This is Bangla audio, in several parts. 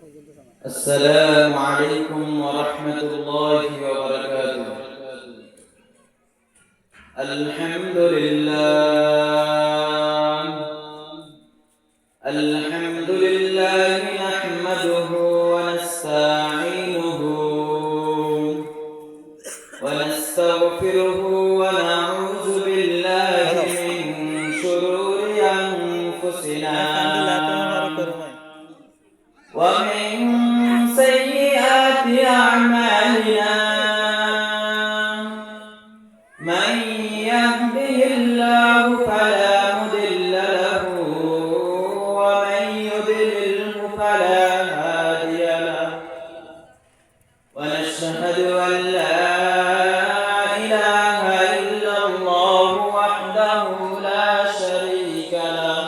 السلام عليكم ورحمة الله وبركاته. الحمد لله نحمده ونستعينه ونستغفره ونعوذ بالله من شرور أنفسنا ومن سيئات أعمالنا من يهده الله فلا مضل له ومن يضلل فلا هادي له ونشهد أن لا إله إلا الله وحده لا شريك له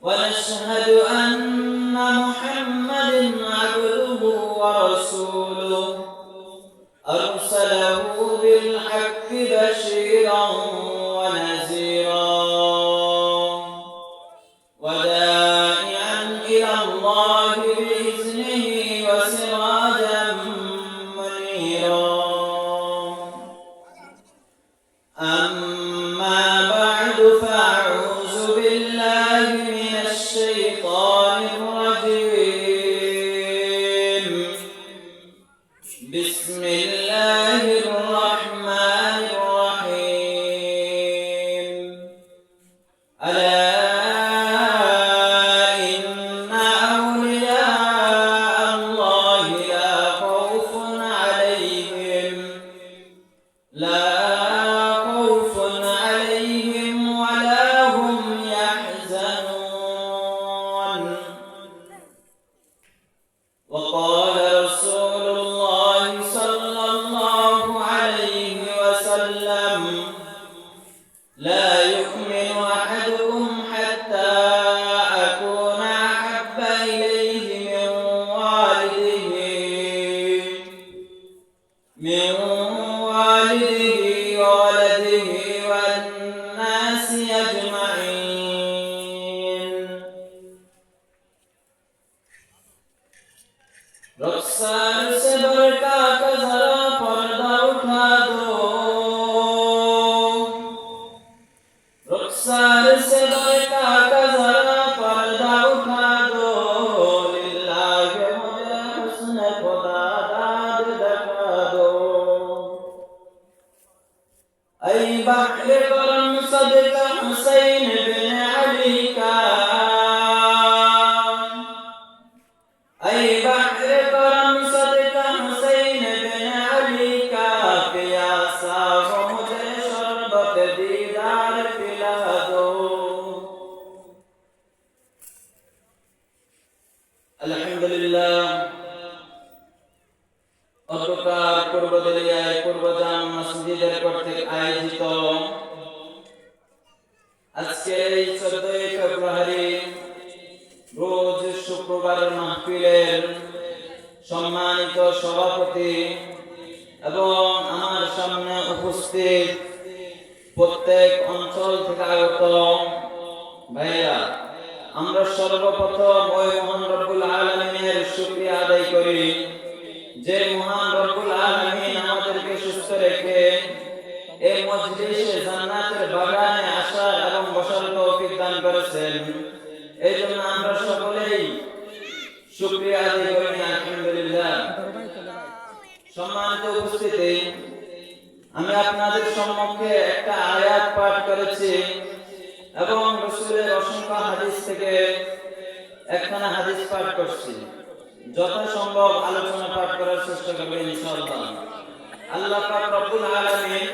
ونشهد أن محمد عبده ورسوله أرسله بالحق بشيرا ونذيرا وداعيا إلى الله بإذنه وسراجا منيرا. أما بعد فأعوذ بالله من الشيطان الرجيم. بسم الله الرحمن الرحيم. ألا إن أولياء الله لا خوف عليهم ولا هم يحزنون. وقال رسول الله صلى الله عليه وسلم: لا يؤمن أحدكم حتى أكون أحب إليه من والده وولده والناس أجمعين. रुखसार से बरका का जरा पर्दा उठा दो, रुखसार से बरका का जरा पर्दा उठा दो, लिल्लाहि मुझे हुस्न खुदा दाद दिखा दो। ऐ बहर करम सदका हुसैन बिन अली का, ऐ बहर करम सदका हुसैन बिन अली का, प्यासा हो मुझे शरबत दीदार पिला दो। अल्हम्दुलिल्लाह। অতঃপর পূর্বদলিয়ায় পূর্বজাম মসজিদের কর্তৃক আয়োজিত আজকের এই 14 ফেব্রুয়ারি রোজ শুক্রবারের মাহফিলের সম্মানিত সভাপতি এবং আমার সামনে উপস্থিত প্রত্যেক অঞ্চল থেকে আগত ভাইরা, আমরা সর্বপ্রথম ওই মহান রব্বুল আলামিনের শুকরিয়া আদায় করি যে মহান রব্বুল আলামিন আমাদেরকে সুস্থ রেখে এই মজলিসে জান্নাতের বাগানে আসার এবং বসার তৌফিক দান করেছেন। এই জন্য আমরা সকলেই শুকরিয়া আদায় করি আলহামদুলিল্লাহ। সম্মানিত উপস্থিতি, আমি আপনাদের সম্মুখে একটা আয়াত পাঠ করেছি এবং রাসূলের অসংখ্য হাদিস থেকে একখানা হাদিস পাঠ করছি। যথাসম্ভব আলোচনা পাঠ করার চেষ্টা করব ইনশাআল্লাহ। আল্লাহ পাক রব্বুল আলামিন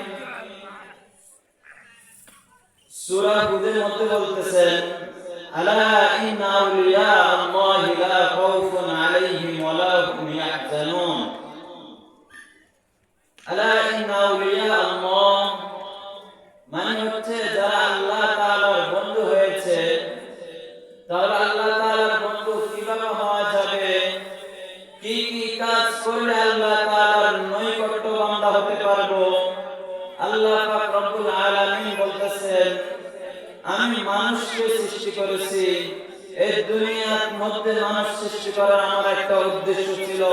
সূরা হুদের মধ্যে বলতেছেন: আলা ইন্না আউলিয়া আল্লাহি লা খাউফুন আলাইহিম ওয়া লা হুম ইয়াহজানুন। আলা ইন্না আউলিয়া আল্লাহ মানে হচ্ছে যারা আল্লাহ তাআলার বন্ধু হয়েছে, তাহলে আল্লাহ তাআলার বন্ধু কিভাবে হওয়া যাবে, কি কি কাজ করলে আল্লাহ তাআলার নৈকট্য বান্দা হতে পারবো। আল্লাহ পাক রব্বুল আলামিন বলতেছেন, আমি মানুষকে সৃষ্টি করেছি এই দুনিয়ার মধ্যে মানুষ সৃষ্টি করার আমার একটা উদ্দেশ্য ছিল।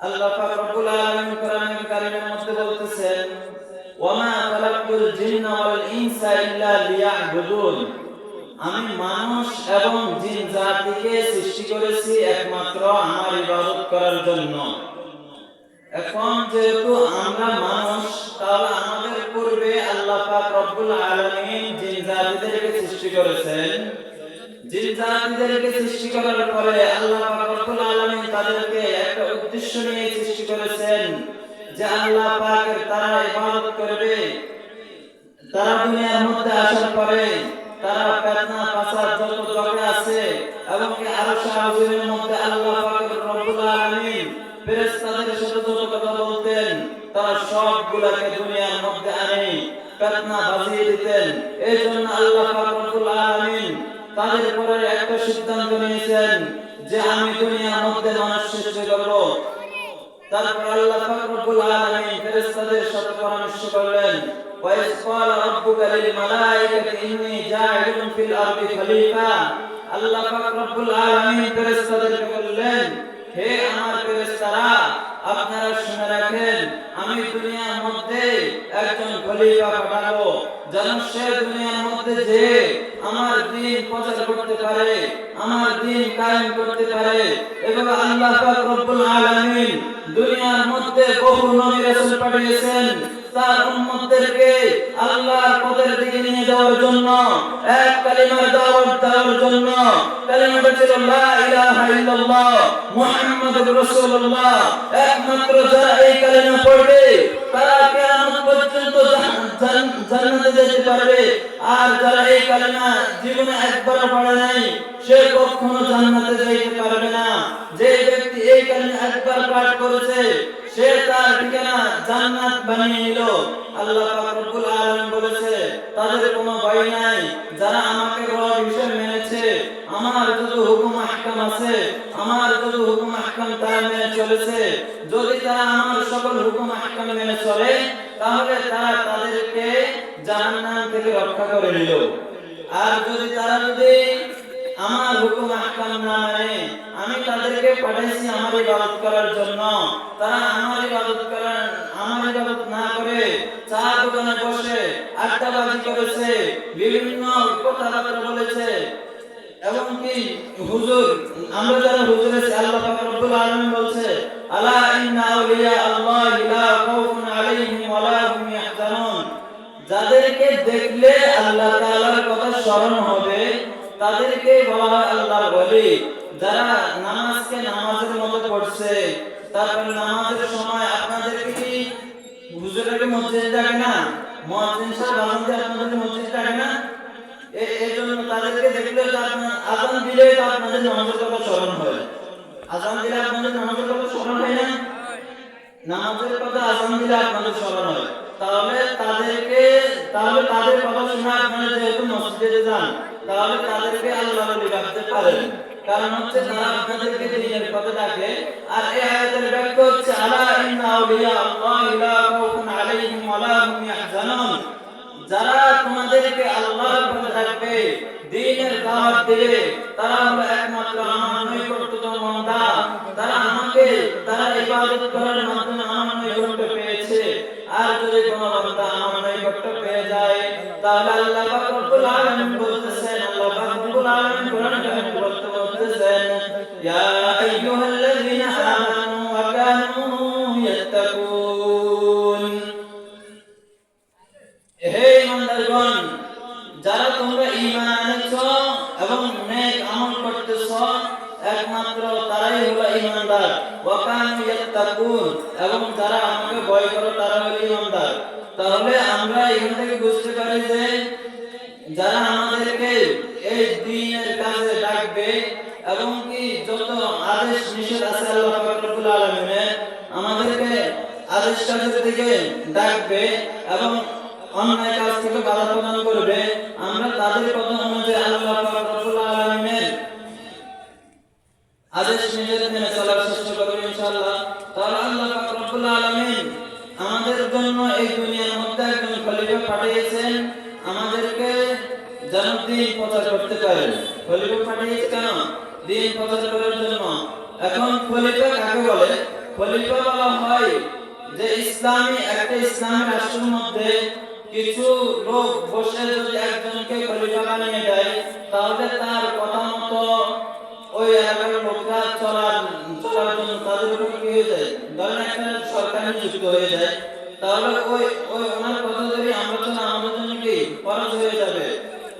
আল্লাহ পাক রব্বুল আলামিন কোরআনুল কারীমের মধ্যে বলতেছেন, ওয়ামা খালাকতুল জিন্না ওয়াল ইনসা ইল্লা লিয়াবুদুন, আমি মানুষ এবং জিন জাতিকে সৃষ্টি করেছি একমাত্র আমার ইবাদত করার জন্য। এখন যেহেতু আমরা মানুষ, তাহলে আমাদের পূর্বে আল্লাহ পাক রব্বুল আলামিন জিন জাতিদেরকে সৃষ্টি করেছেন। জিন জাতিদেরকে সৃষ্টি করার পরে আল্লাহ পাক রব্বুল আলামিন তাদেরকে একটা উদ্দেশ্য নিয়ে সৃষ্টি করেছেন যে আল্লাহ পাকের তারা ইবাদত করবে। তারা দুনিয়ার মধ্যে আসার পরে তারা ফিতনা ফাসাদ যত ঝগড়া আছে এবং কি আরশ আজিমের মধ্যে আল্লাহ পাক রব্বুল আলামিন ফেরেশতাদের সাথে যত কথা বলতেন তারা সবগুলোকে দুনিয়ার মধ্যে আনে ফিতনা বাজিয়ে দিতেন। এইজন্য আল্লাহ পাক রব্বুল আলামিন তাদের পরে একটা সিদ্ধান্ত নিয়েছেন যে আমি দুনিয়ার মধ্যে মানুষ সৃষ্টি করব। তারপর আল্লাহ পাক রব্বুল আলামিন ফেরেশতাদের সাথে পরামর্শ করলেন, ওয়াইজ ক্বালা রাব্বুকা লিল মালাইকাতি ইন্নী জাইলুন ফিল আরদি খলিফা। আল্লাহ পাক রব্বুল আলামিন ফেরেশতাদেরকে বললেন, হে আমার ফেরেশতারা, আপনারা শুনে রাখেন, আমি দুনিয়ার মধ্যে একজন খলিফা পাঠাবো, যেন সে দুনিয়ার মধ্যে যে আমার দ্বীন প্রচার করতে পারে, আমার দ্বীন কায়েম করতে পারে। এবং আল্লাহ পাক রব্বুল আলামিন দুনিয়ার মধ্যে বহু নবী রাসূল পাঠিয়েছেন তার উম্মতদেরকে আল্লাহর পথের দিকে নিয়ে যাওয়ার জন্য, এক কালিমার দাওয়াত দেওয়ার জন্য। কালিমাটা ছিল লা ইলাহা ইল্লাল্লাহ মুহাম্মাদুর রাসূলুল্লাহ। একমাত্র যারা এই কালিমা পড়বে তারা কিয়ামত পর্যন্ত জান্নাতে যেতে পারবে। আর যারা এই কালিমা জীবনে একবার পড়ে নাই সে কখনো জান্নাতে যেতে পারবে না। যে ব্যক্তি এই কালিমা একবার পাঠ করেছে সে তার ঠিকানা জান্নাত বানিয়ে নিল। আল্লাহ পাক রব্বুল আলামিন বলেছে, তাদের কোনো ভয় নাই যারা আমাকে রব হিসেবে মেনেছে, আমার যত হুকুম আহকাম আছে, আমার যত হুকুম আহকাম তারা মেনে চলেছে। যদি তারা আমার সকল হুকুম আহকাম মেনে চলে তাহলে তারা তাদেরকে জাহান্নাম থেকে রক্ষা করে নিল। আর যদি আমার হুকুম আহকাম না মানে, আমি তাদেরকে পাঠাইছি আমার ইবাদত করার জন্য, তারা আমার ইবাদত না করে চা দোকানে বসে আড্ডাবাজি করেছে, বিভিন্ন কথাবার্তা বলেছে। এবং কি হুজুর, আমরা যারা হুজুর আছি, আল্লাহ পাক রব্বুল আলামিন বলছে, আলা ইন্না আউলিয়া আল্লাহি লা খাউফুন আলাইহিম ওয়া লা হুম ইয়াহজানুন, যাদেরকে দেখলে আল্লাহ তাআলার কথা স্মরণ হবে তাদেরকে বলা হয় আল্লাহর ওলি। যারা নামাজকে নামাজের মতো পড়ছে, তারপর নামাজের সময় আপনাদেরকে কি হুজুরের মসজিদে ডাকে না, মুয়াজ্জিন সাহেব আযান দিয়ে আপনাদের মসজিদে ডাকে না, এই জন্য তাদেরকে দেখলে আযান দিলে আপনাদের নামাজের কথা স্মরণ হয়। আযান দিলে আপনাদের নামাজের কথা স্মরণ হয় না? নামাজের কথা আযান দিলে আপনাদের স্মরণ হয়। তাহলে তাদের কথা শুনে আপনারা যেহেতু মসজিদে যান, তাহলে তাদেরকে আল্লাহর ওলি ভাবতে পারেন। কারণ হচ্ছে তারা আপনাদেরকে দ্বীনের পথে ডাকে। আর এই আয়াতের ব্যাখ্যা হচ্ছে, আলা ইন্না আউলিয়া আল্লাহি লা খাউফুন আলাইহিম ওয়া লা হুম ইয়াহজানুন, যারা তোমাদেরকে আল্লাহর পথে ডাকবে, দ্বীনের দাওয়াত দিবে, তারা হলো একমাত্র আমার নৈকট্যতম বান্দা। তারা ইবাদত করার মাধ্যমে আমার নৈকট্য পেয়েছে। আর যদি কোনো বান্দা আমার নৈকট্য পেয়ে যায় তাহলে আল্লাহ পাক রব্বুল আলামিন বলতেছেন, আল্লাহ পাক রব্বুল আলামিন কোরআনে কারীমে বলতেছেন, ইয়া আইয়ুহাল্লাযীনা আমানু ওয়া কানু ইয়াত্তাকুন, হে ইমানদারগণ, যারা তোমরা ঈমান এনেছো এবং নেক আমল করতেছো, একমাত্র তারাই হলো ঈমানদার। ওয়া কানু ইয়াত্তাকুন, এবং যারা আমাকে ভয় করে তারা হলো ঈমানদার। তাহলে আমরা এখান থেকে বুঝতে পারি যে যারা আমাদেরকে এই দ্বীনের কাজে ডাকবে এবং কি যত আদেশ নিষেধ আছে আল্লাহ পাক রব্বুল আলামিনের, আমাদেরকে আদেশ কাজের দিকে ডাকবে এবং অন্যায় কাজ থেকে বাধা প্রদান করবে, আমরা তাদের কথা অনুযায়ী আল্লাহ পাক রব্বুল আলামিনের আদেশ নিষেধ মেনে চলার চেষ্টা করব ইনশাআল্লাহ। তাহলে আল্লাহ পাক রব্বুল আলামিন আমাদের জন্য এই দুনিয়ার মধ্যে একজন খলিফা পাঠিয়েছেন আমাদেরকে যেন দ্বীন প্রচার করতে পারেন। খলিফা পাঠিয়েছে কেন? দিন প্রচার করার জন্য। এখন খলিফা কাকে বলে? খলিফা বলা হয় যে ইসলামী রাষ্ট্রের মধ্যে কিছু লোক বসে যদি একজনকে খলিফা বানিয়ে দেয়, তাহলে তার কথা মতো ওই এলাকার লোকরা চলার জন্য তাদের উপর কি হয়ে যায়? ধরেন একটা সরকার নিযুক্ত হয়ে যায়, তাহলে ওই ওই ওনার কথা যদি আমরা চলে আমাদের জন্য কি খরচ হয়ে যাবে।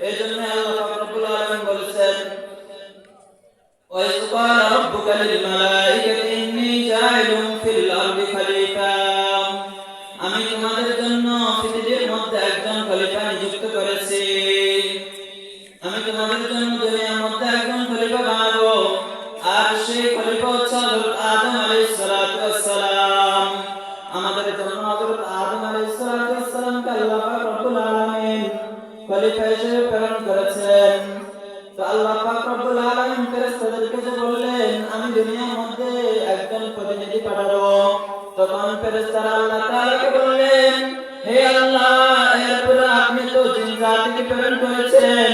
এই জন্য আল্লাহ পাক রব্বুল আলামিন বলেছেন, وَإِذْ قَالَ رَبُّكَ لِلْمَلَائِكَةِ إِنِّي جَاعِلٌ فِي الْأَرْضِ خَلِيفَةً আমি তোমাদের জন্য পৃথিবীর মধ্যে একজন খলিফা নিযুক্ত করেছি। আমি তোমাদের জন্য দুনিয়ার মধ্যে একজন খলিফা বানাবো। আর সেই খলিফা হচ্ছে হযরত আদম আলাইহিস সালাতু ওয়াস সালাম। আমাদের জন্য হযরত আদম আলাইহিস সালাতু ওয়াস সালামকে আল্লাহ পাক রব্বুল আলামিন খলিফা হিসেবে প্রেরণ করেছেন। তো আল্লাহ পাক রব্বুল আলামিন ফেরেশতাদেরকে যে বললেন আমি দুনিয়ার মধ্যে একজন প্রতিনিধি পাঠাবো, তখন ফেরেশতারা আল্লাহ তাআলাকে বললেন, হে আল্লাহ, এরপর আপনি তো জিন জাতিকে প্রেরণ করেছেন,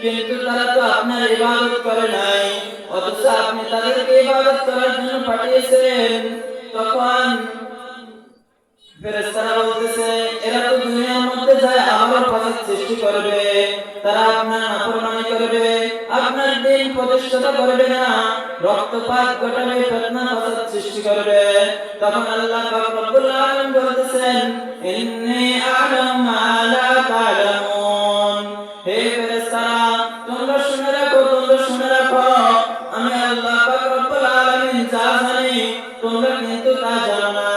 কিন্তু তারা তো আপনার ইবাদত করে নাই, অথচ আপনি তাদেরকে ইবাদত করার জন্য পাঠিয়েছেন। তখন ফেরেশতারা বলতেছে, এরা তো দুনিয়ার মধ্যে যায় আবার ফাসাদ সৃষ্টি করবে, তারা আপনার নাফরমানি করবে, আপনার দ্বীন প্রতিষ্ঠা করবে না, রক্তপাত ঘটাবে, ফিতনা ফাসাদ সৃষ্টি করবে। তখন আল্লাহ পাক রব্বুল আলামিন বলতেছেন, ইন্নী আ'লামু মা লা তা'লামুন। হে ফেরেশতারা, তোমরা শুনে রাখো, আমি আল্লাহ পাক রব্বুল আলামিন যা জানি তোমরা কিন্তু তা জানো না।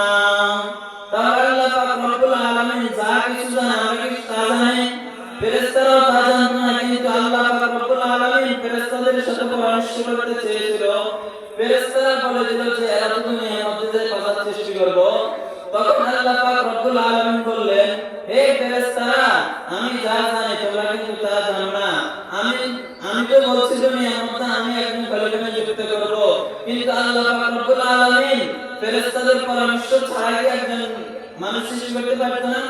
তাহলে আল্লাহ পাক রব্বুল আলামিন যা কিছু জানে আমরা কি তা জানি? ফেরেশতারাও তা জানতো না, কিন্তু আল্লাহ পাক রব্বুল আলামিন ফেরেশতাদের সাথে পরামর্শ করতে চেয়েছিল। ফেরেশতারা বলে দিল যে এরা তো দুনিয়ার মধ্যে যে ফাসাদ সৃষ্টি করব। তখন আল্লাহ পাক রব্বুল আলামিন বললেন, হে ফেরেশতারা, আমি যা জানি তোমরা কিন্তু তা জানো না। আমি তো বলছি দুনিয়ার মধ্যে আমি একজন খলিফা নিযুক্ত করব, কিন্তু আল্লাহ পাক রব্বুল আলামিন ফেরেশতাদের পরামর্শ ছাড়া কি একজন মানুষ সৃষ্টি করতে পারত না?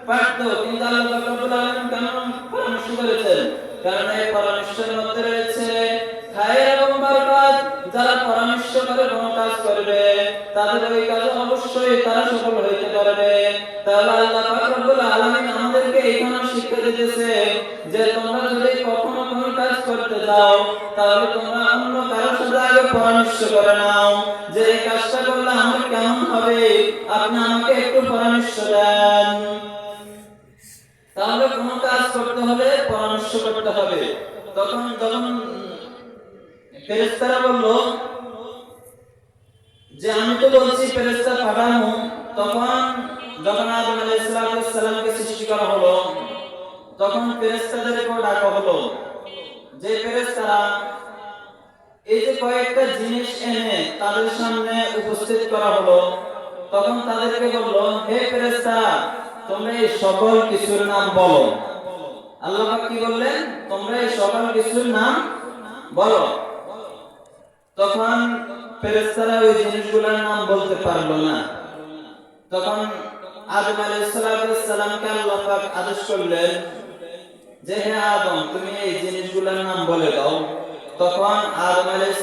পারত, কিন্তু আল্লাহ পাক রব্বুল আলামিন কেন পরামর্শ করেছেন? কারণ এই পরামর্শের মধ্যে রয়েছে খায়ের এবং বরকত। যারা পরামর্শ করে কোনো কাজ করবে, তাদের ওই কাজ অবশ্যই তারা সফল হইতে পারবে। তাহলে আল্লাহ পাক রব্বুল আলামিন আমাদেরকে এইখানে শিক্ষা দিতেছে যে তোমরা যদি কখনো কোনো কাজ করতে যাও, তাহলে তোমরা অন্য কারোর সাথে আগে পরামর্শ করে নাও যে এই কাজটা করলে আমার কেমন হবে, আপনি আমাকে একটু পরামর্শ দেন। তাহলে কোনো কাজ করতে হলে পরামর্শ করতে হবে। তখন যখন ফেরেশতারা বলল যে আমি তো বলছি ফেরেশতা পাঠানো, তখন যখন আদম আলাইহিস সালামকে সৃষ্টি করা হলো, তখন ফেরেশতাদেরকেও ডাকা হলো যে ফেরেশতারা এই যে কয়েকটা জিনিস এনে তাদের সামনে উপস্থিত করা হলো। তখন তাদেরকে বলল, হে ফেরেশতারা, তোমরা এই সকল কিছুর নাম বলো। আল্লাহ পাক কি বললেন? তোমরা এই সকল কিছুর নাম বলো। তখন ফেরেশতারা ওই জিনিসগুলোর নাম বলতে পারলো না। তখন আদম আলাইহিস সালামকে আল্লাহ পাক আদেশ করলেন যে হে আদম, তুমি এই জিনিসগুলোর নাম বলে দাও। তখন আদম আলাইহিস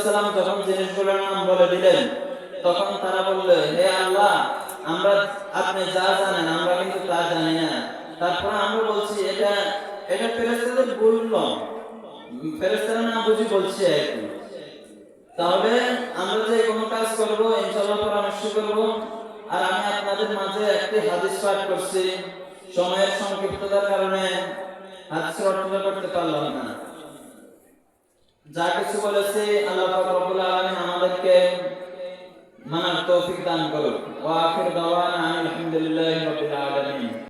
সালাম যখন জিনিসগুলোর নাম বলে দিলেন, তখন তারা বলল, হে আল্লাহ, আপনি যা জানেন আমরা কিন্তু তা জানি না। তারপর আমরা বলছি এটা ফেরেশতাদের ভুল নয়, ফেরেশতারা না বুঝি বলছে একটু। তাহলে আমরা যে কোনো কাজ করব ইনশাআল্লাহ পরামর্শ করব। আর আমি আপনাদের মাঝে একটি হাদিস পাঠ করছি, সময়ের সংক্ষিপ্ততার কারণে হাদিসের অর্থ করতে পারলাম না। যা কিছু বলেছি আল্লাহ পাক রব্বুল আলামিন আমাদেরকে মানার তৌফিক দান করুন। ওয়া আখির দাওয়ানা আলহামদুলিল্লাহি রাব্বিল আলামিন।